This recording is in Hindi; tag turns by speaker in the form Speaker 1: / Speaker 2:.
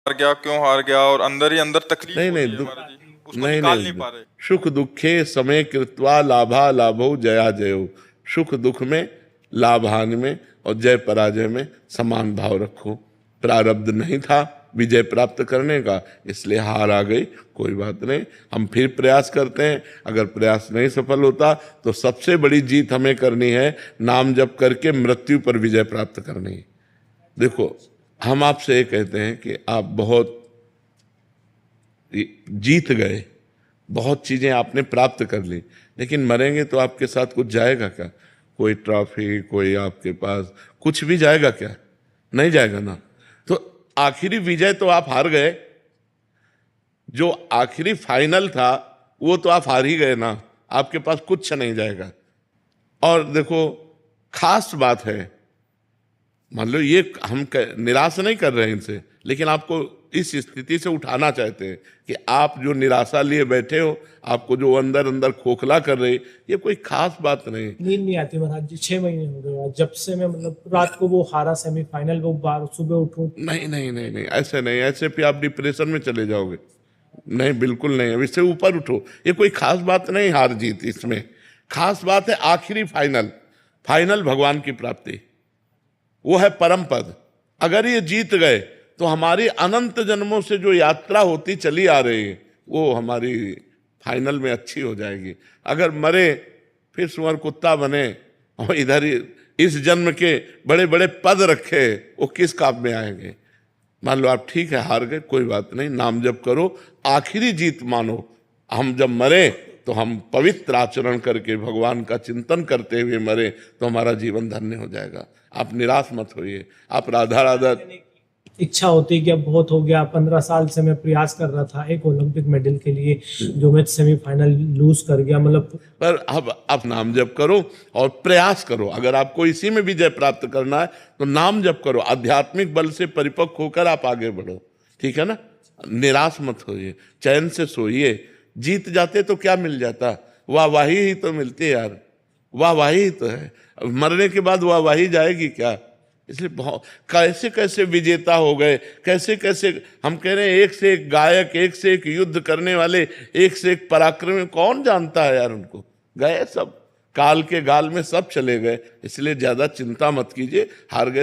Speaker 1: हार गया, क्यों हार गया, और अंदर ही अंदर तकलीफ
Speaker 2: नहीं
Speaker 1: होती
Speaker 2: नहीं
Speaker 1: है
Speaker 2: दुख,
Speaker 1: हमारा जी, उसको
Speaker 2: नहीं
Speaker 1: निकाल
Speaker 2: नहीं,
Speaker 1: नहीं पा रहे।
Speaker 2: सुख दुखे समय कृत्वा लाभा लाभो जया जयो। सुख दुख में, लाभ हानि में और जय पराजय में समान भाव रखो। प्रारब्ध नहीं था विजय प्राप्त करने का, इसलिए हार आ गई, कोई बात नहीं, हम फिर प्रयास करते हैं। अगर प्रयास नहीं सफल होता तो सबसे बड़ी जीत हमें करनी है, नाम जप करके मृत्यु पर विजय प्राप्त करनी है। देखो, हम आपसे ये कहते हैं कि आप बहुत जीत गए, बहुत चीजें आपने प्राप्त कर ली, लेकिन मरेंगे तो आपके साथ कुछ जाएगा क्या? कोई ट्रॉफी, कोई आपके पास कुछ भी जाएगा क्या? नहीं जाएगा ना। तो आखिरी विजय तो आप हार गए, जो आखिरी फाइनल था वो तो आप हार ही गए ना, आपके पास कुछ नहीं जाएगा। और देखो, खास बात है, मान लो ये हम निराश नहीं कर रहे हैं इनसे, लेकिन आपको इस स्थिति से उठाना चाहते हैं कि आप जो निराशा लिए बैठे हो, आपको जो अंदर अंदर खोखला कर रही, ये कोई खास बात नहीं।
Speaker 3: नींद नहीं आती महाराज जी, 6 महीने हो गए आज, जब से मैं मतलब रात को वो हारा सेमीफाइनल, वो बार सुबह उठूं।
Speaker 2: नहीं नहीं नहीं नहीं, ऐसे नहीं, ऐसे फिर आप डिप्रेशन में चले जाओगे। नहीं, बिल्कुल नहीं, अब इससे ऊपर उठो। ये कोई खास बात नहीं हार जीत, इसमें खास बात है आखिरी फाइनल। फाइनल भगवान की प्राप्ति, वो है परम पद। अगर ये जीत गए तो हमारी अनंत जन्मों से जो यात्रा होती चली आ रही है वो हमारी फाइनल में अच्छी हो जाएगी। अगर मरे फिर सुअर कुत्ता बने और इधर ही इस जन्म के बड़े बड़े पद रखे, वो किस काम में आएंगे? मान लो आप ठीक है हार गए, कोई बात नहीं, नाम जप करो, आखिरी जीत मानो। हम जब मरे तो हम पवित्र आचरण करके भगवान का चिंतन करते हुए मरे तो हमारा जीवन धन्य हो जाएगा। आप निराश मत होइए, आप राधा राधा।
Speaker 3: इच्छा होती है कि अब बहुत हो गया, 15 साल से मैं प्रयास कर रहा था एक ओलंपिक मेडल के लिए, जो मैं सेमीफाइनल लूज कर गया, मतलब।
Speaker 2: पर अब आप नाम जप करो और प्रयास करो। अगर आपको इसी में विजय प्राप्त करना है तो नाम जप करो, आध्यात्मिक बल से परिपक्व होकर आप आगे बढ़ो, ठीक है ना। निराश मत होइए, चैन से सोइए। जीत जाते तो क्या मिल जाता? वाहवाही ही तो मिलती है यार, वाहवाही ही तो है। मरने के बाद वाहवाही जाएगी क्या? इसलिए बहुत कैसे कैसे विजेता हो गए, कैसे कैसे हम कह रहे हैं, एक से एक गायक, एक से एक युद्ध करने वाले, एक से एक पराक्रमी, कौन जानता है यार उनको? गए सब, काल के गाल में सब चले गए। इसलिए ज्यादा चिंता मत कीजिए, हार गए